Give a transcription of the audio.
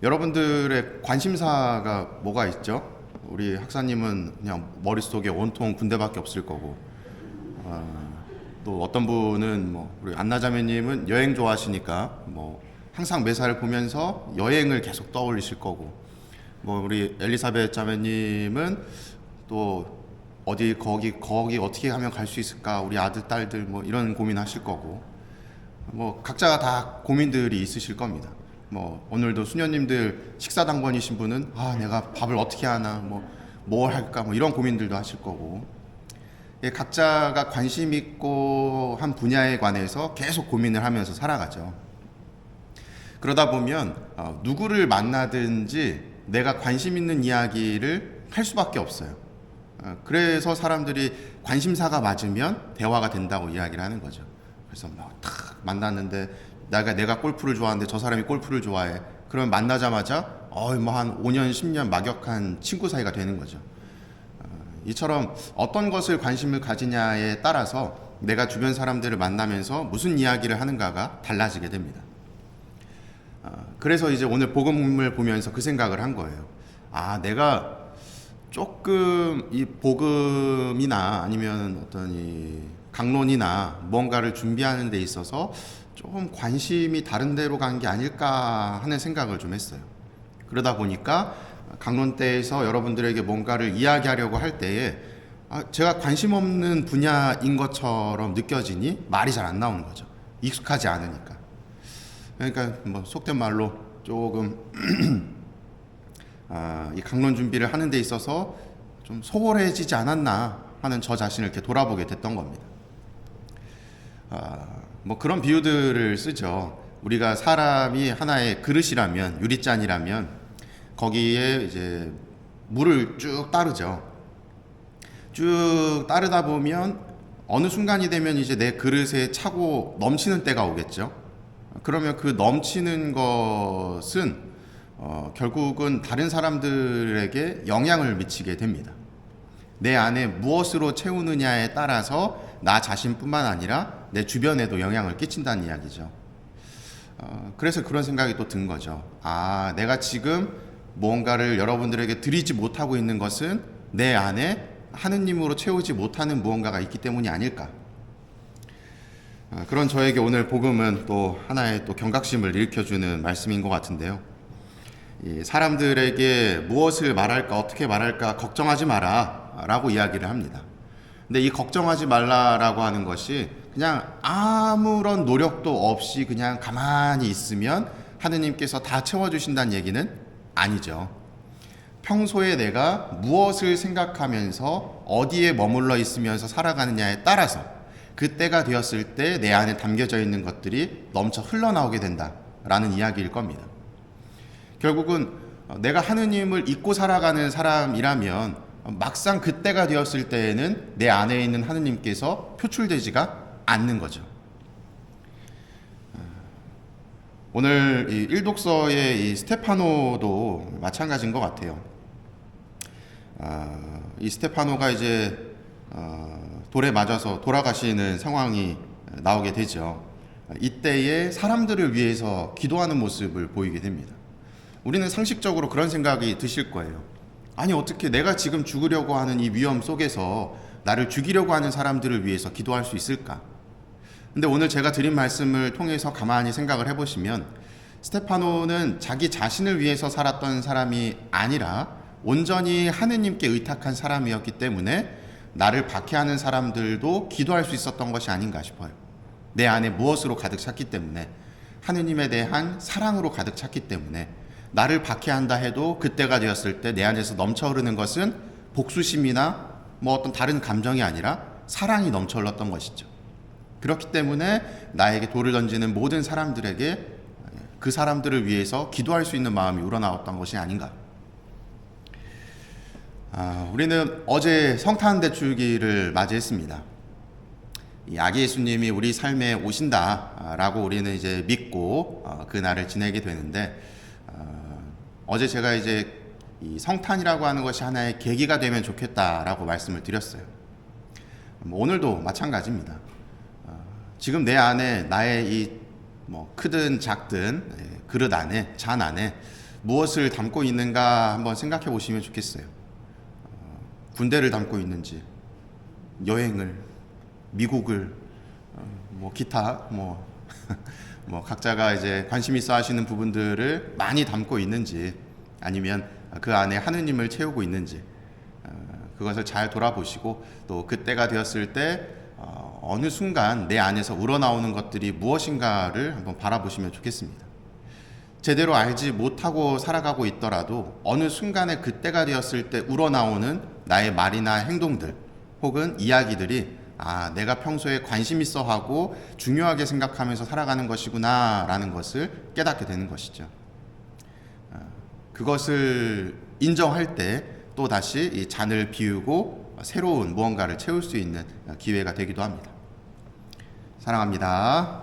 여러분들의 관심사가 뭐가 있죠? 우리 학사님은 그냥 머릿속에 온통 군대밖에 없을 거고, 또 어떤 분은 뭐 우리 안나자매님은 여행 좋아하시니까 뭐 항상 매사를 보면서 여행을 계속 떠올리실 거고, 뭐 우리 엘리사벳 자매님은 또 어디 거기 어떻게 하면 갈 수 있을까, 우리 아들 딸들 뭐 이런 고민하실 거고, 뭐 각자가 다 고민들이 있으실 겁니다. 뭐 오늘도 수녀님들 식사 당번이신 분은 내가 밥을 어떻게 하나, 뭘 할까, 뭐 이런 고민들도 하실 거고, 각자가 관심 있고 한 분야에 관해서 계속 고민을 하면서 살아가죠. 그러다 보면 누구를 만나든지 내가 관심 있는 이야기를 할 수밖에 없어요. 그래서 사람들이 관심사가 맞으면 대화가 된다고 이야기를 하는 거죠. 그래서 탁 만났는데 내가 골프를 좋아하는데 저 사람이 골프를 좋아해. 그러면 만나자마자 한 5년 10년 막역한 친구 사이가 되는 거죠. 이처럼 어떤 것을 관심을 가지냐에 따라서 내가 주변 사람들을 만나면서 무슨 이야기를 하는가가 달라지게 됩니다. 그래서 이제 오늘 복음을 보면서 그 생각을 한 거예요. 내가 조금 이 복음이나 아니면 어떤 이 강론이나 뭔가를 준비하는 데 있어서 조금 관심이 다른 데로 간 게 아닐까 하는 생각을 좀 했어요. 그러다 보니까 강론 때에서 여러분들에게 뭔가를 이야기하려고 할 때에 제가 관심 없는 분야인 것처럼 느껴지니 말이 잘 안 나오는 거죠. 익숙하지 않으니까. 그러니까 뭐 속된 말로 조금 이 강론 준비를 하는 데 있어서 좀 소홀해지지 않았나 하는 저 자신을 이렇게 돌아보게 됐던 겁니다. 뭐 그런 비유들을 쓰죠. 우리가 사람이 하나의 그릇이라면, 유리잔이라면 거기에 이제 물을 쭉 따르죠. 쭉 따르다 보면 어느 순간이 되면 이제 내 그릇에 차고 넘치는 때가 오겠죠. 그러면 그 넘치는 것은 결국은 다른 사람들에게 영향을 미치게 됩니다. 내 안에 무엇으로 채우느냐에 따라서 나 자신뿐만 아니라 내 주변에도 영향을 끼친다는 이야기죠. 그래서 그런 생각이 또 든 거죠. 내가 지금 무언가를 여러분들에게 드리지 못하고 있는 것은 내 안에 하느님으로 채우지 못하는 무언가가 있기 때문이 아닐까. 그런 저에게 오늘 복음은 또 하나의 또 경각심을 일으켜주는 말씀인 것 같은데요. 사람들에게 무엇을 말할까, 어떻게 말할까 걱정하지 마라 라고 이야기를 합니다. 근데 이 걱정하지 말라라고 하는 것이 그냥 아무런 노력도 없이 그냥 가만히 있으면 하느님께서 다 채워주신다는 얘기는 아니죠. 평소에 내가 무엇을 생각하면서 어디에 머물러 있으면서 살아가느냐에 따라서 그때가 되었을 때 내 안에 담겨져 있는 것들이 넘쳐 흘러나오게 된다라는 이야기일 겁니다. 결국은 내가 하느님을 잊고 살아가는 사람이라면 막상 그때가 되었을 때에는 내 안에 있는 하느님께서 표출되지가 않는 거죠. 오늘 이 일독서의 이 스테파노도 마찬가지인 것 같아요. 이 스테파노가 이제 돌에 맞아서 돌아가시는 상황이 나오게 되죠. 이때에 사람들을 위해서 기도하는 모습을 보이게 됩니다. 우리는 상식적으로 그런 생각이 드실 거예요. 아니 어떻게 내가 지금 죽으려고 하는 이 위험 속에서 나를 죽이려고 하는 사람들을 위해서 기도할 수 있을까? 근데 오늘 제가 드린 말씀을 통해서 가만히 생각을 해보시면 스테파노는 자기 자신을 위해서 살았던 사람이 아니라 온전히 하느님께 의탁한 사람이었기 때문에 나를 박해하는 사람들도 기도할 수 있었던 것이 아닌가 싶어요. 내 안에 무엇으로 가득 찼기 때문에, 하느님에 대한 사랑으로 가득 찼기 때문에 나를 박해한다 해도 그때가 되었을 때 내 안에서 넘쳐 흐르는 것은 복수심이나 뭐 어떤 다른 감정이 아니라 사랑이 넘쳐 흘렀던 것이죠. 그렇기 때문에 나에게 돌을 던지는 모든 사람들에게 그 사람들을 위해서 기도할 수 있는 마음이 우러나왔던 것이 아닌가. 우리는 어제 성탄 대축일을 맞이했습니다. 이 아기 예수님이 우리 삶에 오신다라고 우리는 이제 믿고 그 날을 지내게 되는데, 어제 제가 이제 이 성탄이라고 하는 것이 하나의 계기가 되면 좋겠다라고 말씀을 드렸어요. 오늘도 마찬가지입니다. 지금 내 안에 나의 이 뭐 크든 작든 그릇 안에, 잔 안에 무엇을 담고 있는가 한번 생각해 보시면 좋겠어요. 군대를 담고 있는지, 여행을, 미국을, 뭐 기타 뭐, 뭐 각자가 이제 관심 있어 하시는 부분들을 많이 담고 있는지, 아니면 그 안에 하느님을 채우고 있는지, 그것을 잘 돌아보시고 또 그때가 되었을 때 어느 순간 내 안에서 우러나오는 것들이 무엇인가를 한번 바라보시면 좋겠습니다. 제대로 알지 못하고 살아가고 있더라도 어느 순간에 그때가 되었을 때 우러나오는 나의 말이나 행동들 혹은 이야기들이 내가 평소에 관심 있어 하고 중요하게 생각하면서 살아가는 것이구나 라는 것을 깨닫게 되는 것이죠. 그것을 인정할 때 또 다시 이 잔을 비우고 새로운 무언가를 채울 수 있는 기회가 되기도 합니다. 사랑합니다.